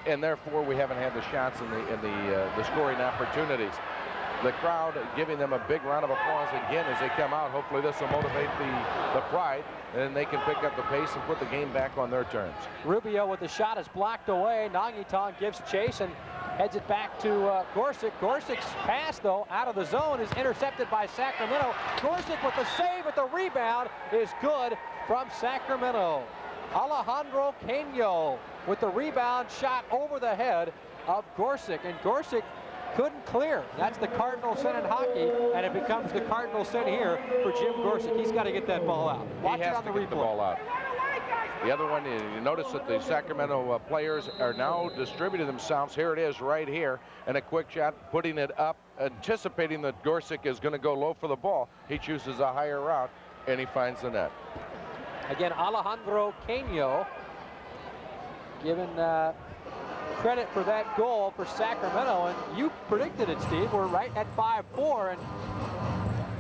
and therefore we haven't had the shots and the scoring opportunities. The crowd giving them a big round of applause again as they come out. Hopefully this will motivate the Pride, and they can pick up the pace and put the game back on their terms. Rubio with the shot is blocked away. Nangitan gives chase and heads it back to Gorsuch. Gorsuch's pass, though, out of the zone is intercepted by Sacramento. Gorsuch with the save, but the rebound is good from Sacramento. Alejandro Caño with the rebound shot over the head of Gorsuch, and Gorsuch couldn't clear. That's the Cardinal sin in hockey, and it becomes the Cardinal sin here for Jim Gorsuch. He's got to get that ball out. Watch it on the replay. Get the ball out. The other one, you notice that the Sacramento players are now distributing themselves. Here it is right here, and a quick shot, putting it up, anticipating that Gorsuch is going to go low for the ball. He chooses a higher route, and he finds the net. Again, Alejandro Caño given credit for that goal for Sacramento, and you predicted it, Steve. We're right at 5-4, and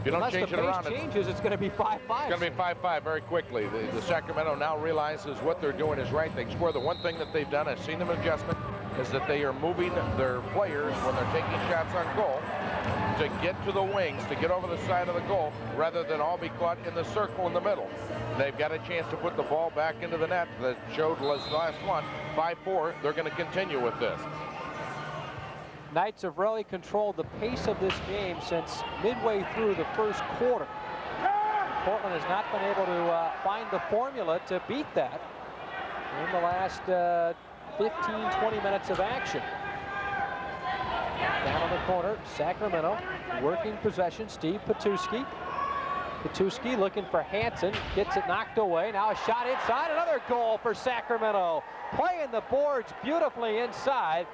if you don't change it around, it's going to be 5-5. It's going to be 5-5 very quickly. The Sacramento now realizes what they're doing is right. They score. The one thing that they've done, I've seen them adjustment, is that they are moving their players when they're taking shots on goal to get to the wings, to get over the side of the goal, rather than all be caught in the circle in the middle. They've got a chance to put the ball back into the net. That showed last one. 5-4. They're going to continue with this. Knights have really controlled the pace of this game since midway through the first quarter. Portland has not been able to find the formula to beat that in the last 15-20 minutes of action. Down on the corner, Sacramento working possession. Steve Petuski. Petuski looking for Hansen, gets it knocked away. Now a shot inside, another goal for Sacramento. Playing the boards beautifully inside,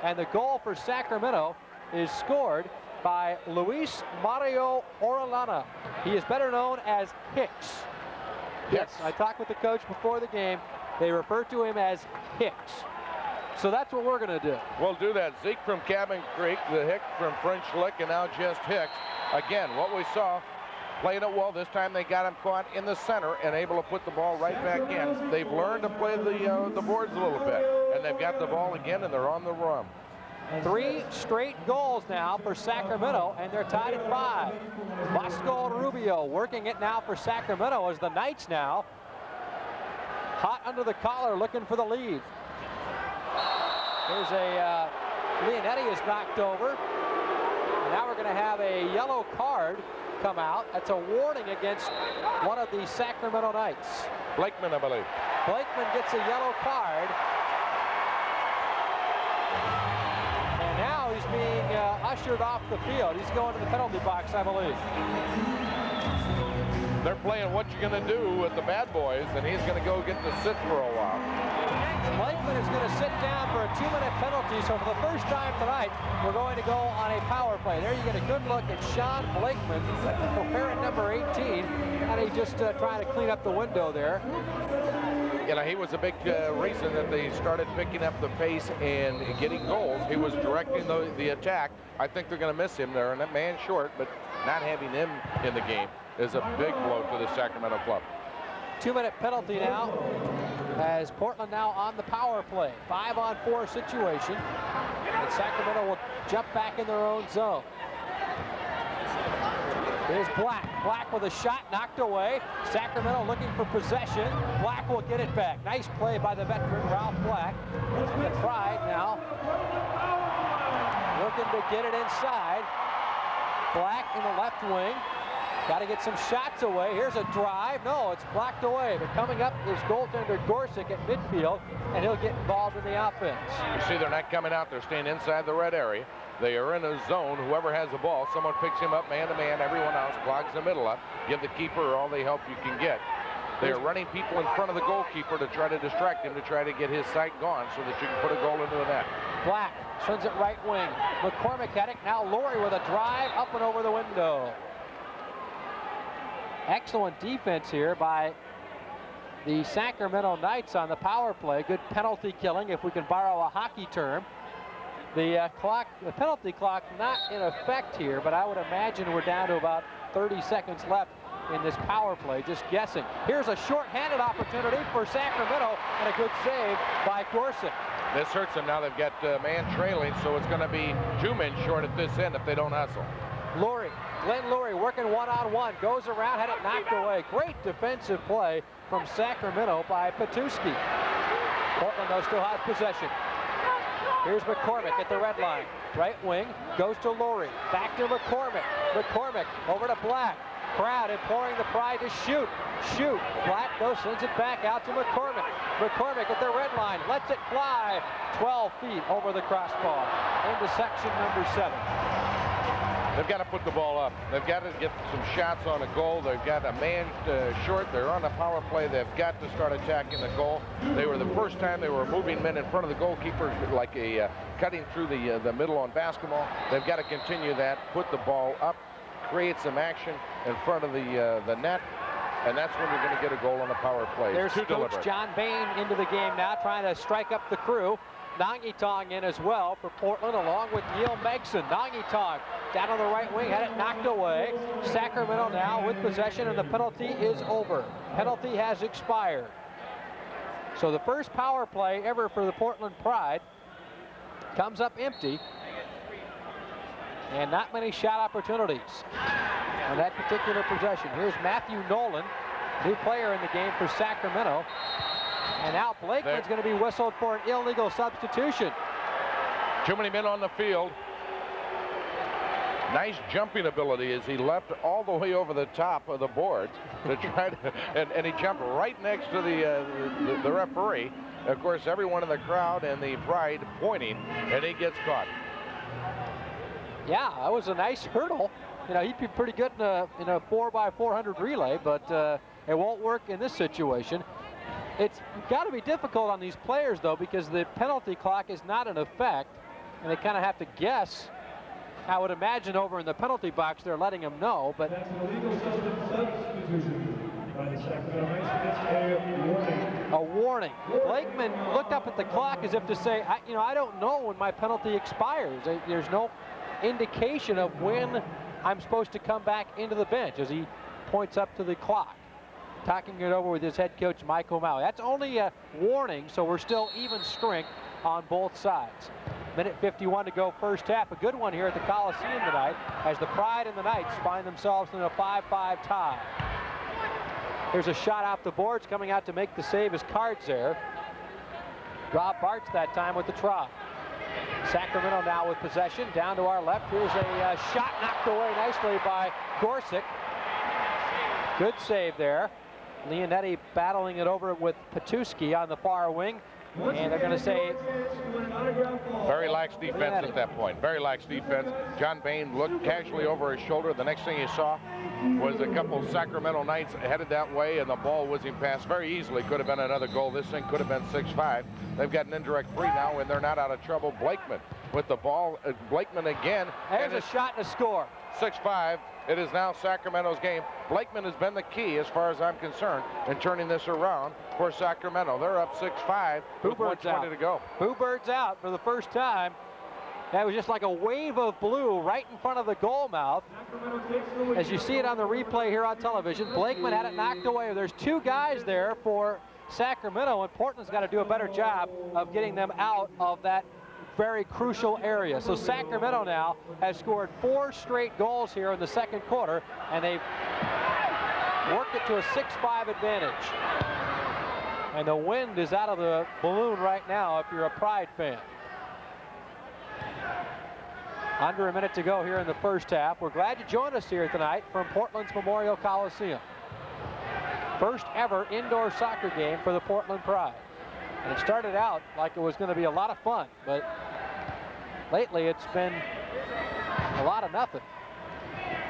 and the goal for Sacramento is scored by Luis Mario Orellana. He is better known as Hicks. Yes, I talked with the coach before the game. They refer to him as Hicks. So that's what we're going to do. We'll do that. Zeke from Cabin Creek, the Hick from French Lick, and now just Hicks. Again, what we saw, playing it well. This time they got him caught in the center and able to put the ball right back in. They've learned to play the boards a little bit, and they've got the ball again, and they're on the run. 3 straight goals now for Sacramento, and they're tied at 5. Bosco Rubio working it now for Sacramento as the Knights now hot under the collar looking for the lead. Here's a Leonetti is knocked over, and now we're going to have a yellow card come out. That's a warning against one of the Sacramento Knights. Blakeman, I believe. Blakeman gets a yellow card. And now he's being ushered off the field. He's going to the penalty box, I believe. They're playing what you're going to do with the bad boys, and he's going to go get to sit for a while. Blakeman is going to sit down for a 2-minute penalty, so for the first time tonight, we're going to go on a power play. There you get a good look at Sean Blakeman, preparing number 18, and he just trying to clean up the window there. You know, he was a big reason that they started picking up the pace and getting goals. He was directing the attack. I think they're going to miss him there, and that man short, but not having him in the game is a big blow to the Sacramento club. 2-minute penalty now, as Portland now on the power play. 5-on-4 situation, and Sacramento will jump back in their own zone. Here's Black. Black with a shot knocked away. Sacramento looking for possession. Black will get it back. Nice play by the veteran, Ralph Black. And the Pride now looking to get it inside. Black in the left wing. Got to get some shots away. Here's a drive. No, it's blocked away. But coming up is goaltender Gorsuch at midfield, and he'll get involved in the offense. You see they're not coming out. They're staying inside the red area. They are in a zone. Whoever has the ball, someone picks him up man-to-man. Everyone else clogs the middle up. Give the keeper all the help you can get. They are running people in front of the goalkeeper to try to distract him, to try to get his sight gone so that you can put a goal into the net. Black sends it right wing. McCormick had it. Now Laurie with a drive up and over the window. Excellent defense here by the Sacramento Knights on the power play. Good penalty killing, if we can borrow a hockey term. The penalty clock not in effect here, but I would imagine we're down to about 30 seconds left in this power play, just guessing. Here's a short-handed opportunity for Sacramento, and a good save by Gorsuch. This hurts them now. They've got man trailing, so it's going to be 2 men short at this end if they don't hustle. Glenn Lurie working one-on-one, goes around, had it knocked away. Great defensive play from Sacramento by Petuski. Portland, though, still has possession. Here's McCormick at the red line. Right wing, goes to Lurie. Back to McCormick. McCormick over to Black. Crowd imploring the Pride to shoot. Black, though, sends it back out to McCormick. McCormick at the red line, lets it fly 12 feet over the crossbar into section number 7. They've got to put the ball up. They've got to get some shots on a goal. They've got a man short. They're on the power play. They've got to start attacking the goal. They were the first time they were moving men in front of the goalkeeper, like a cutting through the middle on basketball. They've got to continue that, put the ball up, create some action in front of the net, and that's when you're going to get a goal on the power play. There's Coach John Bain into the game now, trying to strike up the crew. Nangitong in as well for Portland, along with Neil Megson. Nangitong down on the right wing, had it knocked away. Sacramento now with possession, and the penalty is over. Penalty has expired. So the first power play ever for the Portland Pride comes up empty, and not many shot opportunities on that particular possession. Here's Matthew Nolan, new player in the game for Sacramento. And now Blakeman's going to be whistled for an illegal substitution. Too many men on the field. Nice jumping ability as he leapt all the way over the top of the boards to try to, and he jumped right next to the referee. Of course, everyone in the crowd and the Pride pointing, and he gets caught. Yeah, that was a nice hurdle. You know, he'd be pretty good in a 4x400 relay, but it won't work in this situation. It's got to be difficult on these players, though, because the penalty clock is not in effect, and they kind of have to guess. I would imagine over in the penalty box they're letting them know, but That's an illegal substitution by the Sacramento Knights. It's a warning. Blakeman looked up at the clock as if to say, I don't know when my penalty expires. There's no indication of when I'm supposed to come back into the bench, as he points up to the clock, talking it over with his head coach, Mike O'Malley. That's only a warning, so we're still even strength on both sides. Minute 51 to go first half. A good one here at the Coliseum tonight as the Pride and the Knights find themselves in a 5-5 tie. Here's a shot off the boards. Coming out to make the save is Cards there. Rob Bartz that time with the try. Sacramento now with possession. Down to our left. Here's a shot knocked away nicely by Gorsick. Good save there. Leonetti battling it over with Petuski on the far wing. And they're going to say very lax defense at that point. Very lax defense. John Bain looked casually over his shoulder. The next thing he saw was a couple Sacramento Knights headed that way, and the ball whizzing past very easily. Could have been another goal. This thing could have been 6-5. They've got an indirect free now, and they're not out of trouble. Blakeman with the ball. Blakeman again. There's a shot and a score. 6-5. It is now Sacramento's game. Blakeman has been the key, as far as I'm concerned, in turning this around for Sacramento. They're up 6-5 with 1:20 to go. Hoobird's out for the first time. That was just like a wave of blue right in front of the goal mouth. As you see it on the replay here on television, Blakeman had it knocked away. There's two guys there for Sacramento, and Portland's got to do a better job of getting them out of that very crucial area. So Sacramento now has scored 4 straight goals here in the second quarter, and they've worked it to a 6-5 advantage. And the wind is out of the balloon right now if you're a Pride fan. Under a minute to go here in the first half. We're glad you joined us here tonight from Portland's Memorial Coliseum. First ever indoor soccer game for the Portland Pride. And it started out like it was going to be a lot of fun, but lately it's been a lot of nothing.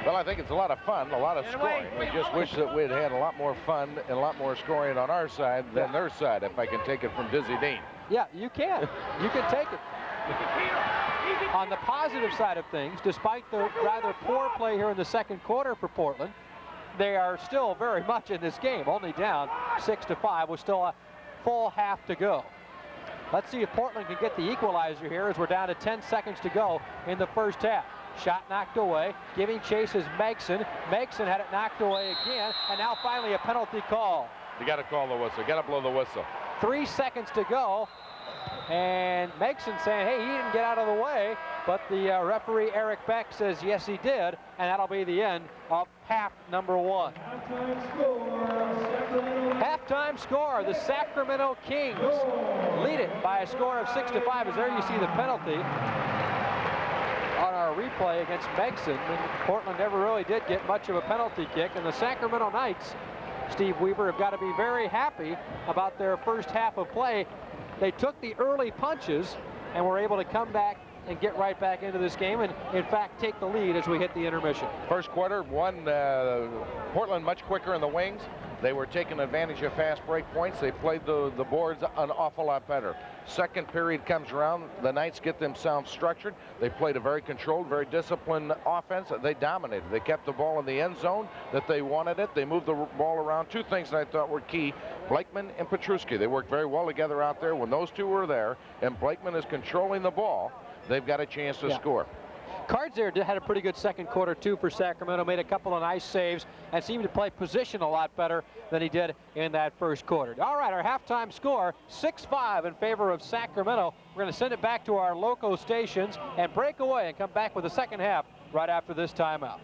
Well, I think it's a lot of fun, a lot of scoring. We just wish that we'd had a lot more fun and a lot more scoring on our side than their side, if I can take it from Dizzy Dean. Yeah, you can. You can take it. On the positive side of things, despite the rather poor play here in the second quarter for Portland, they are still very much in this game, only down 6-5 with still a full half to go. Let's see if Portland can get the equalizer here as we're down to 10 seconds to go in the first half. Shot knocked away. Giving chase is Megson. Megson had it knocked away again, and now finally a penalty call. You got to call the whistle. You got to blow the whistle. 3 seconds to go. And Megson saying, hey, he didn't get out of the way. But the referee, Eric Beck, says, yes, he did. And that'll be the end of half number 1. Halftime score, the Sacramento Kings lead it by a score of 6-5. As there you see the penalty on our replay against Megson. And Portland never really did get much of a penalty kick. And the Sacramento Knights, Steve Weaver, have got to be very happy about their first half of play. They took the early punches and were able to come back and get right back into this game and, in fact, take the lead as we hit the intermission. First quarter, Portland much quicker in the wings. They were taking advantage of fast break points. They played the boards an awful lot better. Second period comes around. The Knights get themselves structured. They played a very controlled, very disciplined offense. They dominated. They kept the ball in the end zone that they wanted it. They moved the ball around. Two things that I thought were key, Blakeman and Petruski. They worked very well together out there. When those two were there and Blakeman is controlling the ball, they've got a chance to score. Cards there had a pretty good second quarter, too, for Sacramento. Made a couple of nice saves and seemed to play position a lot better than he did in that first quarter. All right, our halftime score, 6-5 in favor of Sacramento. We're going to send it back to our local stations and break away and come back with the second half right after this timeout.